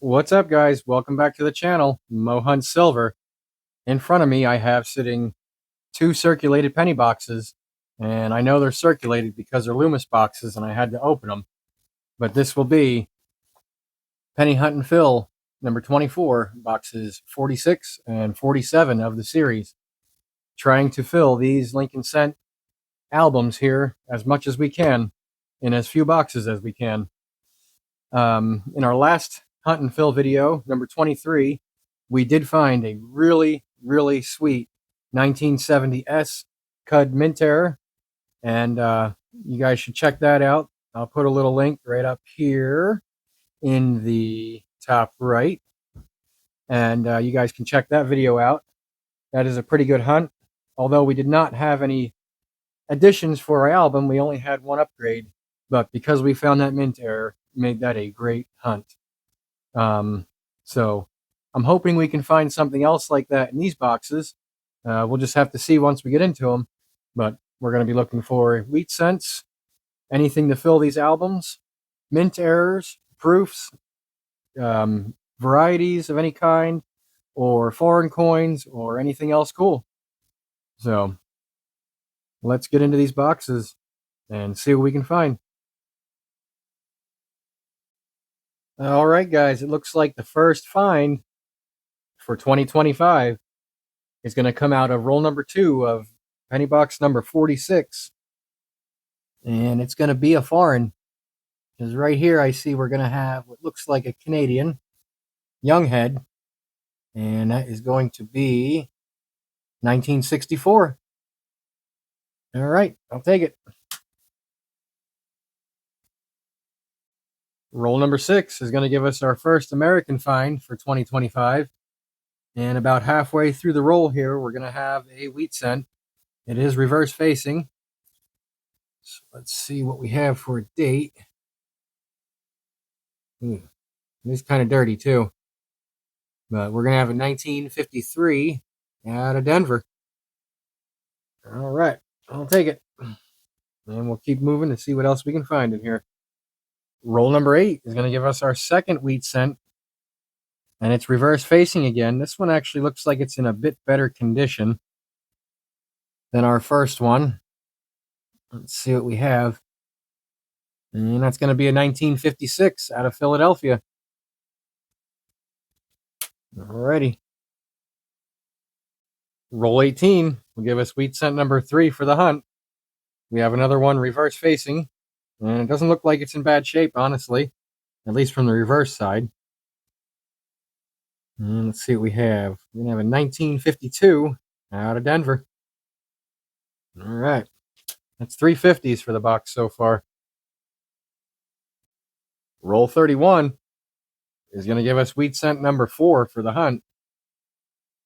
What's up, guys? Welcome back to the channel. Mo Hunt Silver. In front of me I have sitting two circulated penny boxes, and I know they're circulated because they're Loomis boxes and I had to open them. But this will be Penny Hunt and Fill number 24, boxes 46 and 47 of the series. Trying to fill these Lincoln Cent albums here as much as we can in as few boxes as we can. In our last Hunt and Fill video, number 23, we did find a really, really sweet 1970S Cud Mint Error, and you guys should check that out. I'll put a little link right up here in the top right, and you guys can check that video out. That is a pretty good hunt. Although we did not have any additions for our album, we only had one upgrade, but because we found that mint error, made that a great hunt. So I'm hoping we can find something else like that in these boxes. We'll just have to see once we get into them, but we're going to be looking for wheat cents, anything to fill these albums, mint errors, proofs, varieties of any kind, or foreign coins, or anything else cool. So let's get into these boxes and see what we can find. All right, guys, it looks like the first find for 2025 is going to come out of roll number 2 of penny box number 46. And it's going to be a foreign, because right here I see we're going to have what looks like a Canadian young head, and that is going to be 1964. All right, I'll take it. Roll number 6 is going to give us our first American find for 2025. And about halfway through the roll here, we're going to have a wheat cent. It is reverse facing. So let's see what we have for a date. It's kind of dirty too. But we're going to have a 1953 out of Denver. All right, I'll take it. And we'll keep moving to see what else we can find in here. Roll number 8 is going to give us our second wheat cent. And it's reverse facing again. This one actually looks like it's in a bit better condition than our first one. Let's see what we have. And that's going to be a 1956 out of Philadelphia. Alrighty. Roll 18 will give us wheat cent number 3 for the hunt. We have another one reverse facing, and it doesn't look like it's in bad shape, honestly, at least from the reverse side. And let's see what we have. We're going to have a 1952 out of Denver. All right. That's 3 50s for the box so far. Roll 31 is going to give us wheat cent number 4 for the hunt.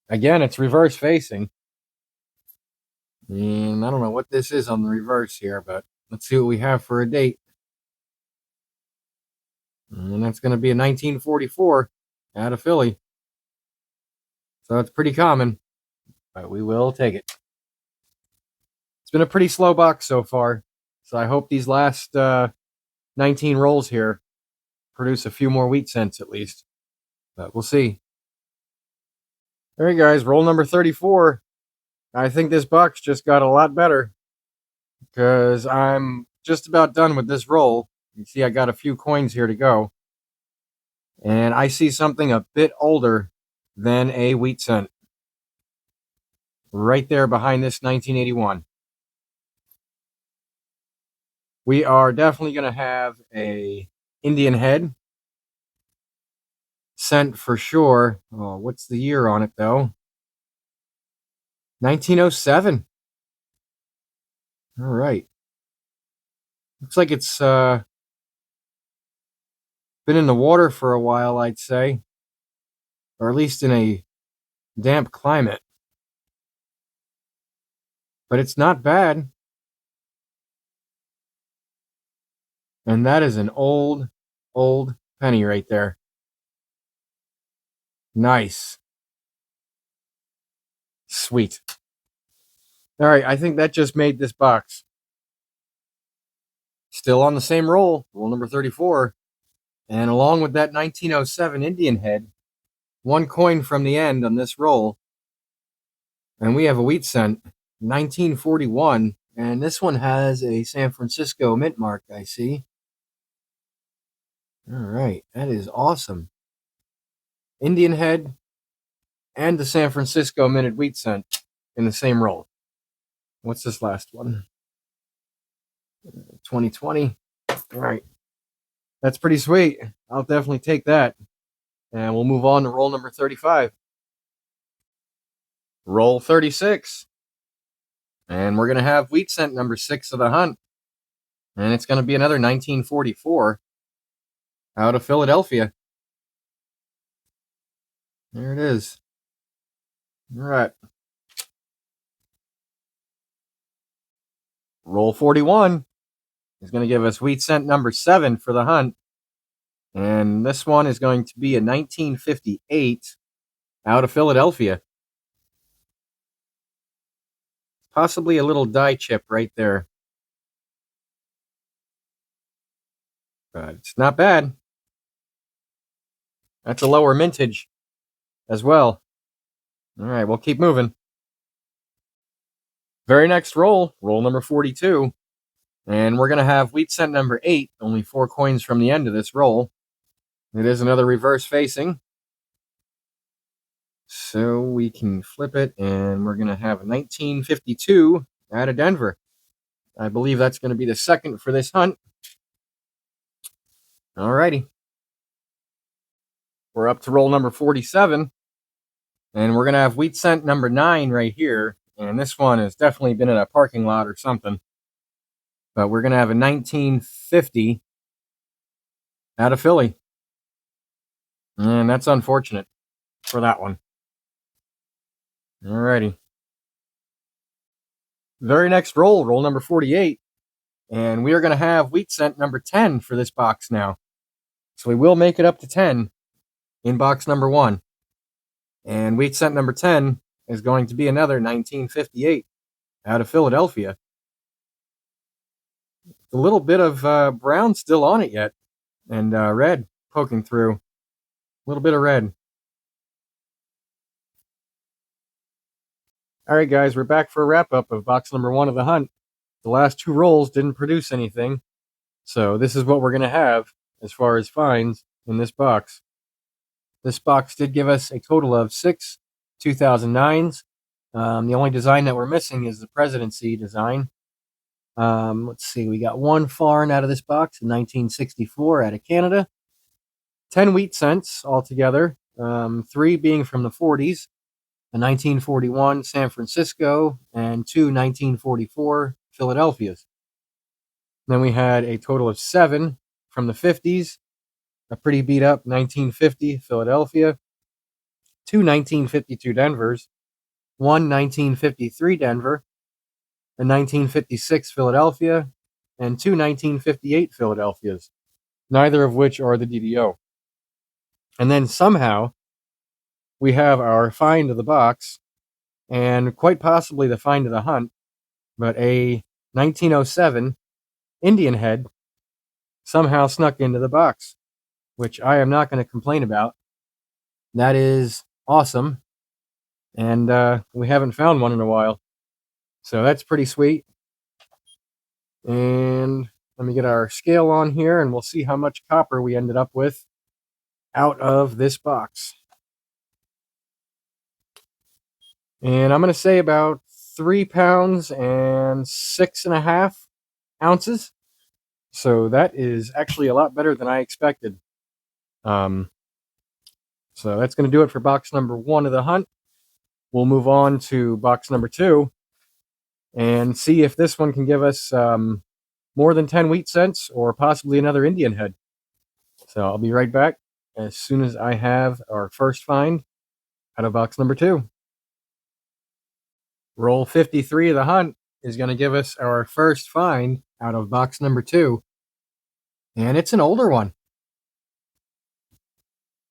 Again, it's reverse facing. And I don't know what this is on the reverse here, but let's see what we have for a date. And that's going to be a 1944 out of Philly. So it's pretty common, but we will take it. It's been a pretty slow box so far, so I hope these last 19 rolls here produce a few more wheat cents at least, but we'll see. All right, guys, roll number 34. I think this box just got a lot better because I'm just about done with this roll. You see I got a few coins here to go, and I see something a bit older than a wheat cent right there behind this 1981. We are definitely going to have a Indian head cent for sure. Oh, what's the year on it though? 1907. All right. Looks like it's been in the water for a while, I'd say, or at least in a damp climate. But it's not bad. And that is an old penny right there. Nice. Sweet. All right, I think that just made this box. Still on the same roll, roll number 34. And along with that 1907 Indian head, one coin from the end on this roll, and we have a wheat cent, 1941, and this one has a San Francisco mint mark, I see. All right, that is awesome. Indian head and the San Francisco minted wheat cent in the same roll. What's this last one? 2020. All right, that's pretty sweet. I'll definitely take that. And we'll move on to roll number 35. Roll 36. And we're going to have wheat cent number 6 of the hunt. And it's going to be another 1944 out of Philadelphia. There it is. All right. Roll 41 is going to give us wheat cent number 7 for the hunt. And this one is going to be a 1958 out of Philadelphia. Possibly a little die chip right there. But it's not bad. That's a lower mintage as well. All right, we'll keep moving. Very next roll, roll number 42. And we're going to have wheat cent number 8, only 4 coins from the end of this roll. It is another reverse facing. So we can flip it, and we're going to have a 1952 out of Denver. I believe that's going to be the second for this hunt. All righty. We're up to roll number 47. And we're going to have wheat cent number 9 right here. And this one has definitely been in a parking lot or something. But we're going to have a 1950 out of Philly. And that's unfortunate for that one. Alrighty. Very next roll, roll number 48. And we are going to have wheat cent number 10 for this box now. So we will make it up to 10 in box number 1. And wheat cent number 10 is going to be another 1958 out of Philadelphia. A little bit of brown still on it yet. And red poking through. A little bit of red. All right, guys, we're back for a wrap-up of box number 1 of the hunt. The last 2 rolls didn't produce anything. So this is what we're going to have as far as finds in this box. This box did give us a total of 6 2009s. The only design that we're missing is the Presidency design. Let's see, we got 1 foreign out of this box in 1964 out of Canada. 10 wheat cents altogether, 3 being from the 40s. A 1941 San Francisco and 2 1944 Philadelphias. Then we had a total of 7 from the 50s, a pretty beat up 1950 Philadelphia, 2 1952 Denvers, 1 1953 Denver, a 1956 Philadelphia, and 2 1958 Philadelphias, neither of which are the DDO. And then somehow we have our find of the box, and quite possibly the find of the hunt, but a 1907 Indian head somehow snuck into the box, which I am not going to complain about. That is awesome, and we haven't found one in a while, so that's pretty sweet. And let me get our scale on here, and we'll see how much copper we ended up with out of this box. And I'm going to say about 3 pounds and 6.5 ounces. So that is actually a lot better than I expected. So that's going to do it for box number 1 of the hunt. We'll move on to box number 2 and see if this one can give us more than 10 wheat cents or possibly another Indian head. So I'll be right back as soon as I have our first find out of box number 2. Roll 53 of the hunt is going to give us our first find out of box number 2. And it's an older one.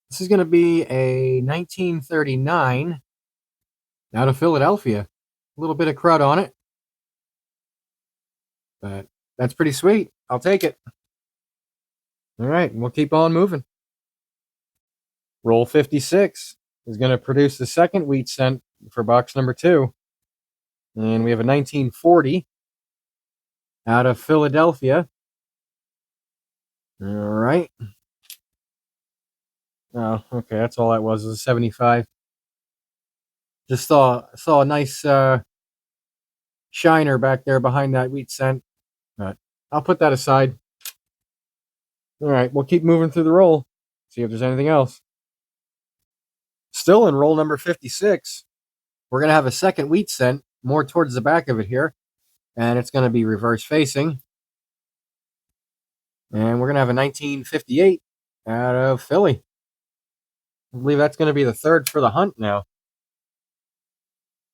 This is going to be a 1939 out of Philadelphia. A little bit of crud on it, but that's pretty sweet. I'll take it. All right, we'll keep on moving. Roll 56 is going to produce the second wheat cent for box number 2. And we have a 1940 out of Philadelphia. All right. Oh, okay. That's all that was a 75. Just saw a nice shiner back there behind that wheat cent. But I'll put that aside. All right, we'll keep moving through the roll. See if there's anything else. Still in roll number 56, we're going to have a second wheat cent more towards the back of it here. And it's going to be reverse facing. And we're going to have a 1958 out of Philly. I believe that's going to be the third for the hunt now.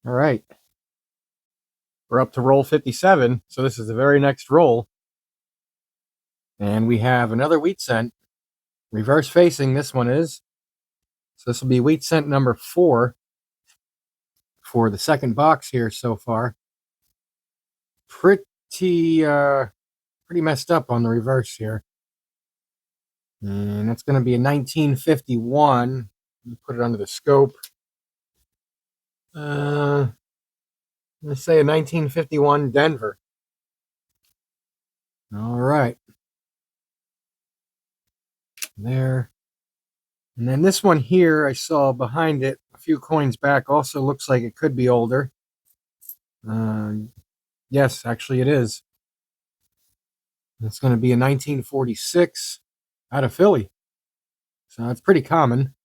All right. We're up to roll 57. So this is the very next roll. And we have another wheat cent. Reverse facing, this one is. So this will be wheat cent number 4 for the second box here so far. Pretty messed up on the reverse here. And that's going to be a 1951. Put it under the scope. Let's say a 1951 Denver. All right. There. And then this one here, I saw behind it a few coins back. Also looks like it could be older. Yes, actually it is. It's going to be a 1946 out of Philly. So that's pretty common.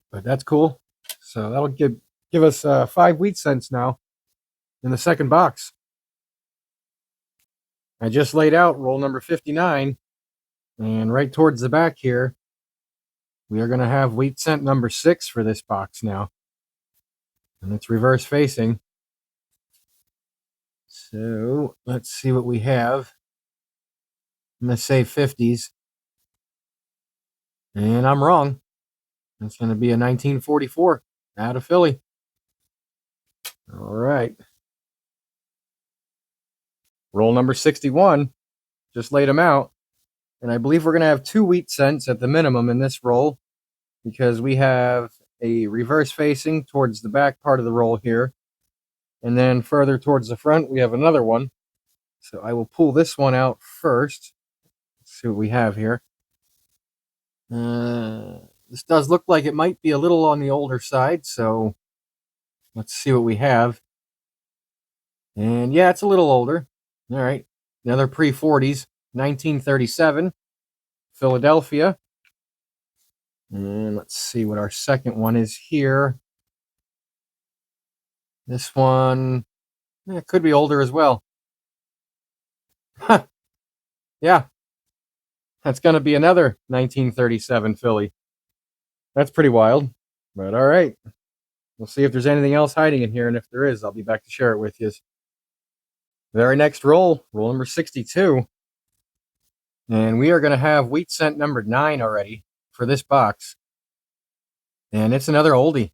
But that's cool. So that'll give us 5 wheat cents now in the second box. I just laid out roll number 59. And right towards the back here, we are going to have wheat cent number 6 for this box now. And it's reverse facing. So let's see what we have. I'm going to say 50s. And I'm wrong. It's going to be a 1944 out of Philly. All right. Roll number 61. Just laid them out. And I believe we're going to have 2 wheat cents at the minimum in this roll, because we have a reverse facing towards the back part of the roll here. And then further towards the front, we have another one. So I will pull this one out first. Let's see what we have here. This does look like it might be a little on the older side, so let's see what we have. And yeah, it's a little older. All right. Another pre-40s, 1937, Philadelphia. And let's see what our second one is here. This one, it could be older as well. Yeah. That's going to be another 1937 Philly. That's pretty wild. But all right. We'll see if there's anything else hiding in here. And if there is, I'll be back to share it with you. Very next roll, roll number 62. And we are going to have wheat cent number 9 already for this box. And it's another oldie.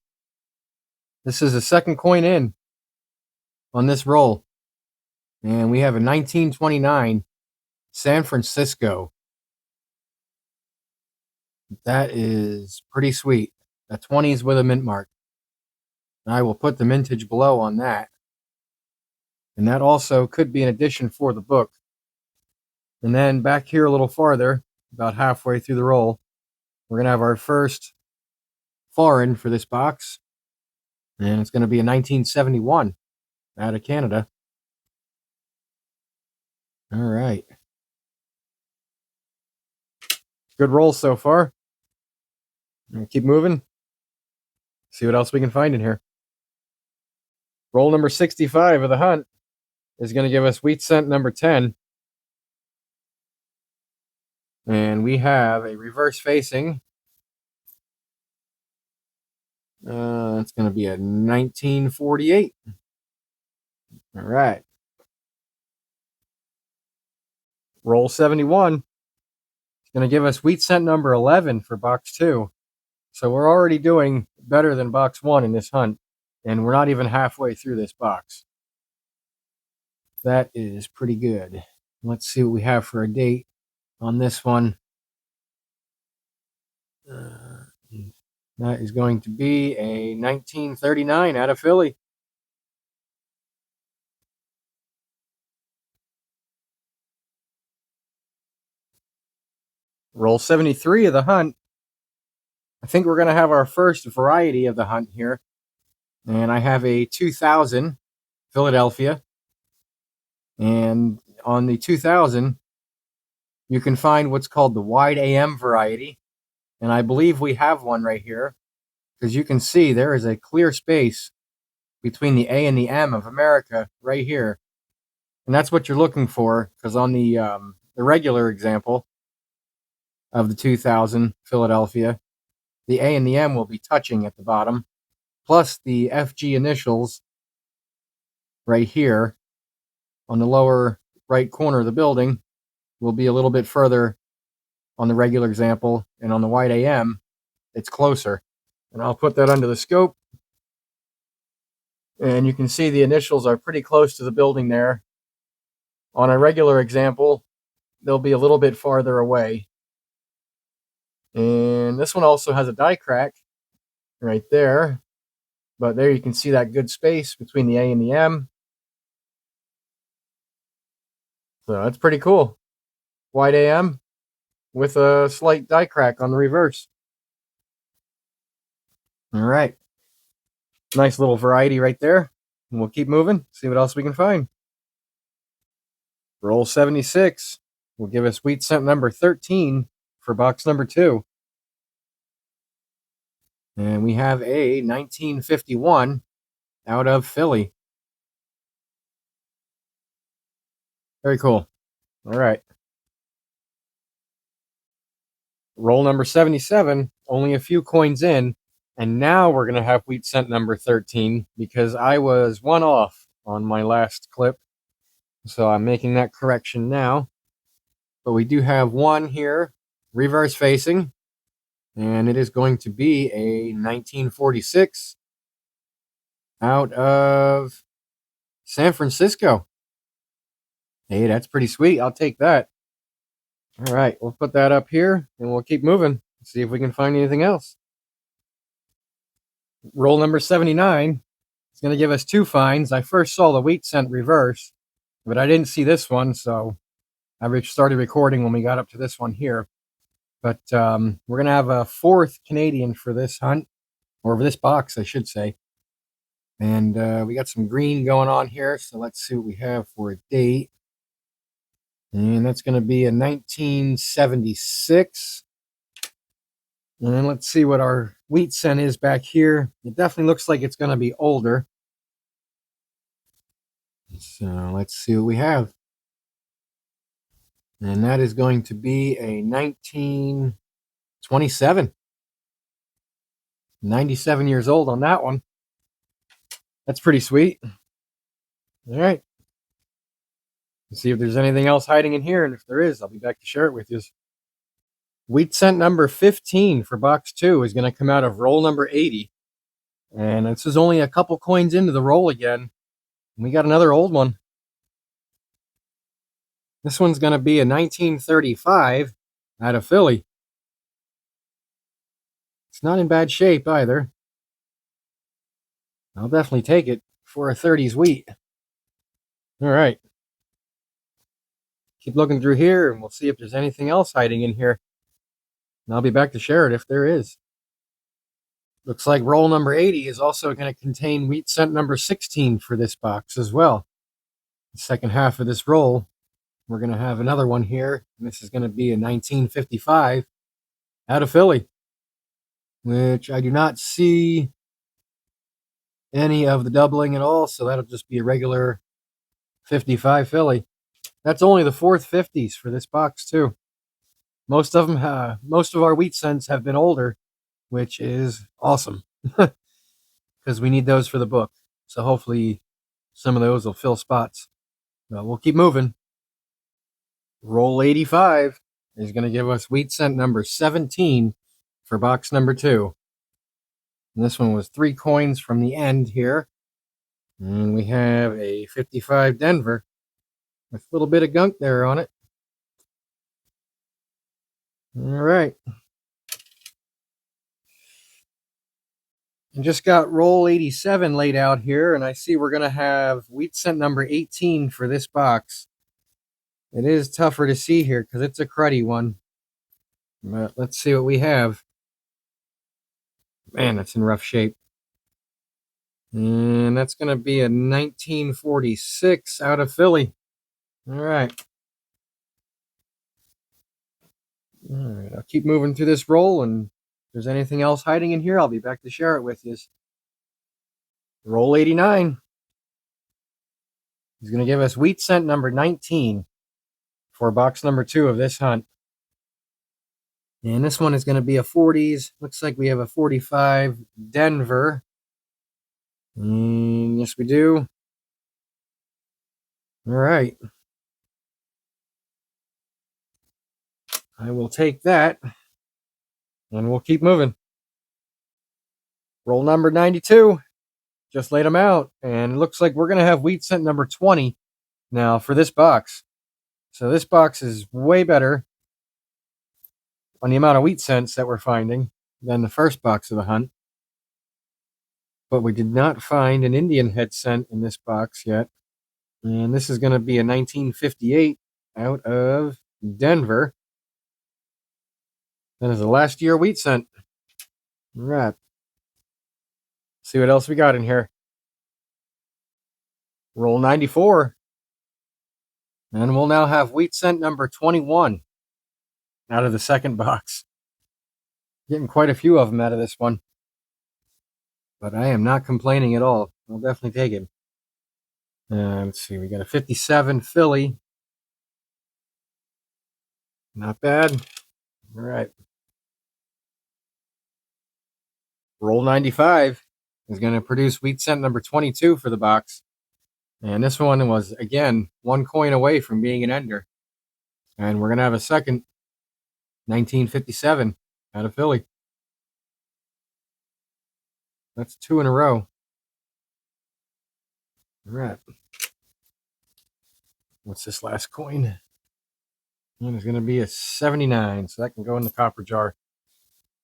This is the second coin in on this roll. And we have a 1929 San Francisco. That is pretty sweet. A 20s with a mint mark. I will put the mintage below on that. And that also could be an addition for the book. And then back here a little farther, about halfway through the roll, we're going to have our first foreign for this box. And it's going to be a 1971 out of Canada. All right. Good roll so far. Keep moving. See what else we can find in here. Roll number 65 of the hunt is going to give us wheat cent number 10. And we have a reverse facing. It's going to be a 1948. All right. Roll 71. It's going to give us wheat cent number 11 for box 2. So we're already doing better than box 1 in this hunt. And we're not even halfway through this box. That is pretty good. Let's see what we have for a date. on this one. That is going to be a 1939 out of Philly. Roll 73 of the hunt. I think we're going to have our first variety of the hunt here. And I have a 2000 Philadelphia. And on the 2000, you can find what's called the wide AM variety. And I believe we have one right here, because you can see there is a clear space between the A and the M of America right here. And that's what you're looking for, because on the regular example of the 2000 Philadelphia, the A and the M will be touching at the bottom, plus the FG initials right here on the lower right corner of the building will be a little bit further on the regular example, and on the wide AM, it's closer. And I'll put that under the scope, and you can see the initials are pretty close to the building there. On a regular example, they'll be a little bit farther away. And this one also has a die crack right there, but there you can see that good space between the A and the M. So that's pretty cool. Wide AM with a slight die crack on the reverse. All right. Nice little variety right there. And we'll keep moving, see what else we can find. Roll 76 will give us wheat cent number 13 for box number 2. And we have a 1951 out of Philly. Very cool. All right. Roll number 77, only a few coins in. And now we're going to have wheat cent number 13 because I was one off on my last clip. So I'm making that correction now. But we do have one here, reverse facing. And it is going to be a 1946 out of San Francisco. Hey, that's pretty sweet. I'll take that. All right, we'll put that up here and we'll keep moving. See if we can find anything else. Roll number 79. It's going to give us 2 finds. I first saw the wheat cent reverse, but I didn't see this one, so I started recording when we got up to this one here. But we're going to have a 4th Canadian for this hunt, or for this box, I should say. And we got some green going on here, so let's see what we have for a date. And that's going to be a 1976. And then let's see what our wheat cent is back here. It definitely looks like it's going to be older. So let's see what we have. And that is going to be a 1927. 97 years old on that one. That's pretty sweet. All right. Let's see if there's anything else hiding in here. And if there is, I'll be back to share it with you. Wheat cent number 15 for box 2 is going to come out of roll number 80. And this is only a couple coins into the roll again. And we got another old one. This one's going to be a 1935 out of Philly. It's not in bad shape either. I'll definitely take it for a 30s wheat. All right. Keep looking through here and we'll see if there's anything else hiding in here. And I'll be back to share it if there is. Looks like roll number 80 is also going to contain wheat cent number 16 for this box as well. The second half of this roll, we're going to have another one here. And this is going to be a 1955 out of Philly, which I do not see any of the doubling at all. So that'll just be a regular 55 Philly. That's only the 4th 50s for this box too. Most of our wheat cents have been older, which is awesome because we need those for the book. So hopefully some of those will fill spots. But we'll keep moving. Roll 85 is going to give us wheat cent number 17 for box number 2. And this one was 3 coins from the end here. And we have a 55 Denver with a little bit of gunk there on it. All right. I just got roll 87 laid out here, and I see we're going to have wheat cent number 18 for this box. It is tougher to see here because it's a cruddy one. But let's see what we have. Man, that's in rough shape. And that's going to be a 1946 out of Philly. All right. All right. I'll keep moving through this roll, and if there's anything else hiding in here, I'll be back to share it with you. Roll 89. He's going to give us wheat cent number 19 for box number 2 of this hunt. And this one is going to be a 40s. Looks like we have a 45 Denver. And yes, we do. All right. I will take that. And we'll keep moving. Roll number 92. Just laid them out. And it looks like we're going to have wheat cent number 20 now for this box. So this box is way better on the amount of wheat cents that we're finding than the first box of the hunt. But we did not find an Indian head cent in this box yet. And this is going to be a 1958 out of Denver. That is the last year wheat cent. All right. See what else we got in here. Roll 94. And we'll now have wheat cent number 21 out of the second box. Getting quite a few of them out of this one. But I am not complaining at all. I'll definitely take it. Let's see. We got a 57 Philly. Not bad. All right. Roll 95 is going to produce wheat cent number 22 for the box. And this one was, again, 1 coin away from being an ender. And we're going to have a second 1957 out of Philly. That's 2 in a row. All right. What's this last coin? And it's going to be a 79, so that can go in the copper jar.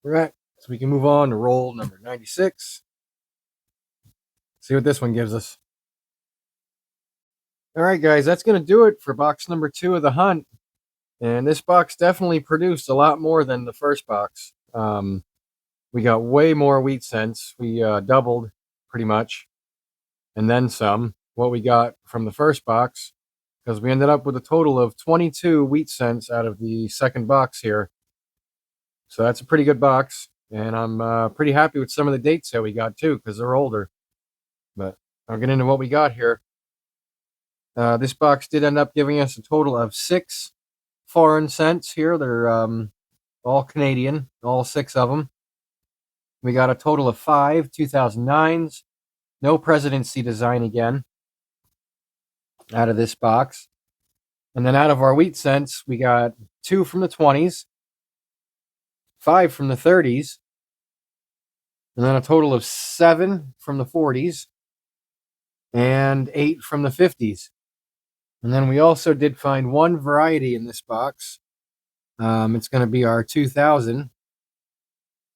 All right. So we can move on to roll number 96. See what this one gives us. All right, guys, that's going to do it for box number 2 of the hunt. And this box definitely produced a lot more than the first box. We got way more wheat cents. We doubled pretty much, and then some, what we got from the first box, because we ended up with a total of 22 wheat cents out of the second box here. So that's a pretty good box, and I'm pretty happy with some of the dates that we got too, because they're older. But I'll get into what we got here. This box did end up giving us a total of 6 foreign cents here. They're all Canadian, all 6 of them. We got a total of 5 2009s. No presidency design again out of this box. And then out of our wheat cents, we got 2 from the 20s, 5 from the 30s, and then a total of 7 from the 40s, and 8 from the 50s. And then we also did find 1 variety in this box. It's going to be our 2000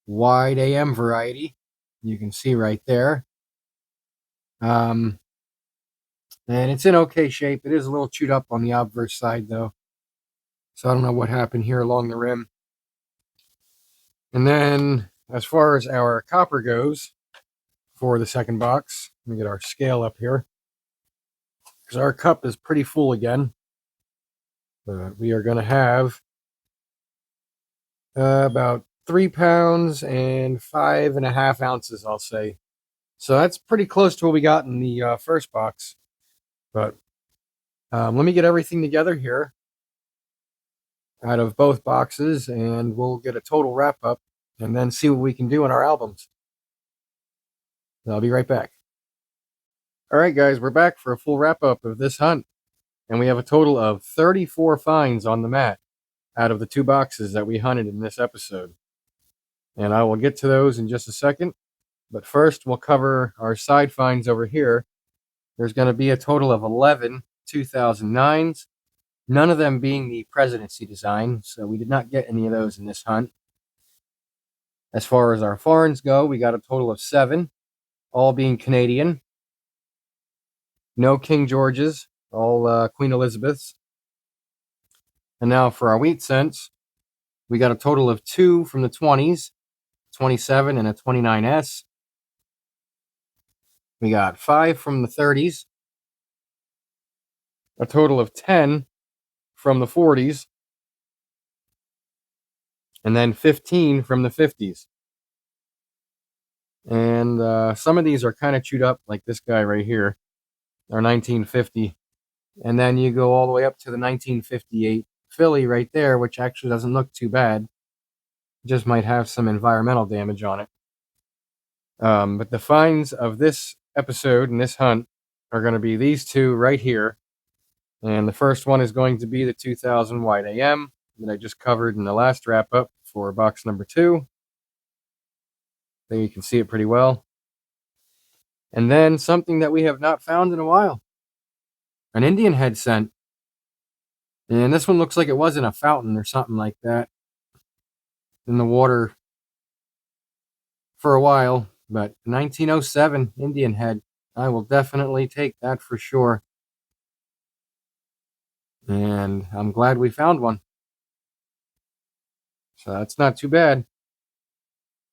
wide AM variety. You can see right there. And it's in okay shape. It is a little chewed up on the obverse side, though. So I don't know what happened here along the rim. And then as far as our copper goes for the second box, let me get our scale up here, because our cup is pretty full again. We are going to have about 3 pounds and 5.5 ounces, I'll say. So that's pretty close to what we got in the first box. But let me get everything together here out of both boxes, and we'll get a total wrap up and then see what we can do in our albums. I'll be right back. All right, guys, we're back for a full wrap up of this hunt. And we have a total of 34 finds on the mat out of the 2 boxes that we hunted in this episode. And I will get to those in just a second. But first, we'll cover our side finds over here. There's going to be a total of 11 2009s, none of them being the presidency design, so we did not get any of those in this hunt. As far as our foreigns go, we got a total of 7, all being Canadian. No King Georges, all Queen Elizabeths. And now for our wheat cents, we got a total of 2 from the 20s, 27 and a 29S. We got 5 from the 30s, a total of 10 from the 40s, and then 15 from the 50s. And some of these are kind of chewed up, like this guy right here, our 1950. And then you go all the way up to the 1958 Philly right there, which actually doesn't look too bad. Just might have some environmental damage on it. But the finds of this episode and this hunt are going to be these two right here. And the first one is going to be the 2000 White AM that I just covered in the last wrap up for box number 2. There you can see it pretty well. And then something that we have not found in a while, an Indian head scent. And this one looks like it was in a fountain or something like that in the water for a while. But 1907 Indian head, I will definitely take that for sure. And I'm glad we found one. So that's not too bad.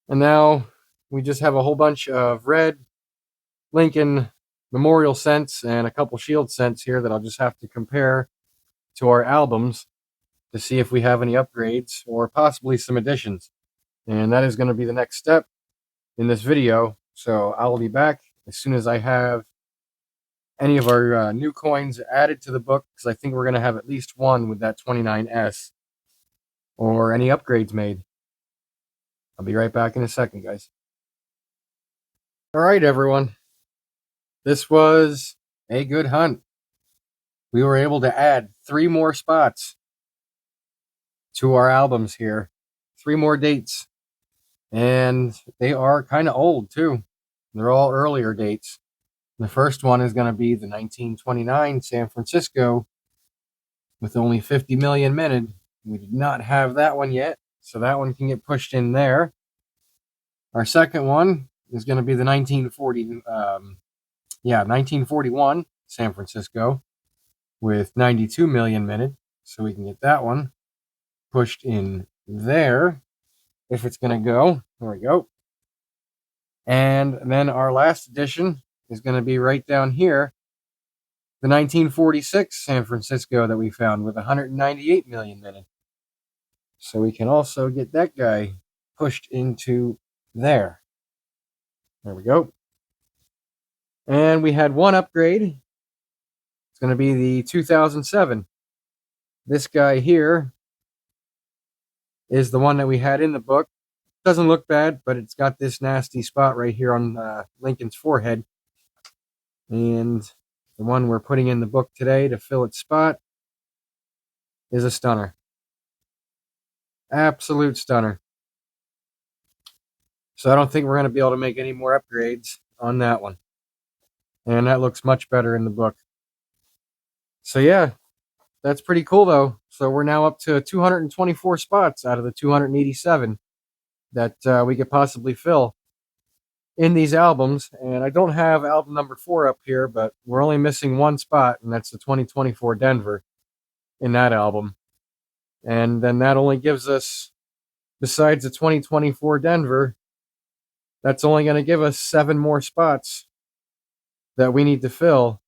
And now we just have a whole bunch of red Lincoln Memorial scents and a couple Shield scents here that I'll just have to compare to our albums to see if we have any upgrades or possibly some additions. And that is going to be the next step in this video. So I'll be back as soon as I have any of our new coins added to the book, because I think we're going to have at least one with that 29S, or any upgrades made. I'll be right back in a second, guys. All right, everyone. This was a good hunt. We were able to add 3 more spots to our albums here. 3 more dates. And they are kind of old, too. They're all earlier dates. The first one is going to be the 1929 San Francisco with only 50 million minted. We did not have that one yet, so that one can get pushed in there. Our second one is going to be the 1941 San Francisco with 92 million minted, so we can get that one pushed in there if it's going to go. There we go. And then our last edition is going to be right down here, the 1946 San Francisco that we found with 198 million minutes. So we can also get that guy pushed into there. There we go. And we had one upgrade. It's going to be the 2007. This guy here is the one that we had in the book. Doesn't look bad, but it's got this nasty spot right here on Lincoln's forehead. And the one we're putting in the book today to fill its spot is a stunner. Absolute stunner. So I don't think we're going to be able to make any more upgrades on that one. And that looks much better in the book. So yeah, that's pretty cool though. So we're now up to 224 spots out of the 287 that we could possibly fill in these albums. And I don't have album number 4 up here, but we're only missing one spot, and that's the 2024 Denver in that album. And then that only gives us, besides the 2024 Denver, that's only going to give us 7 more spots that we need to fill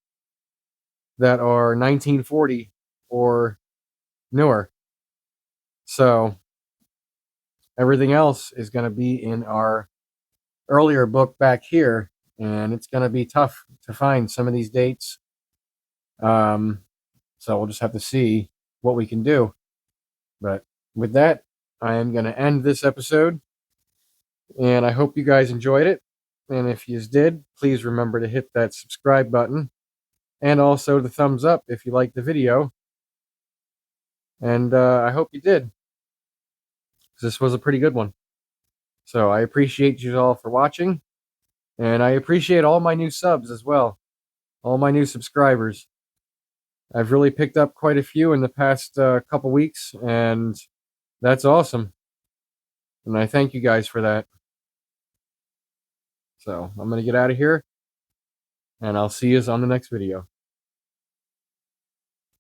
that are 1940 or newer. So everything else is going to be in our earlier book back here, and it's going to be tough to find some of these dates. So we'll just have to see what we can do. But with that, I am going to end this episode, and I hope you guys enjoyed it. And if you did, please remember to hit that subscribe button and also the thumbs up if you liked the video. And I hope you did, because this was a pretty good one. So I appreciate you all for watching, and I appreciate all my new subs as well, all my new subscribers. I've really picked up quite a few in the past couple weeks, and that's awesome. And I thank you guys for that. So I'm going to get out of here, and I'll see you on the next video.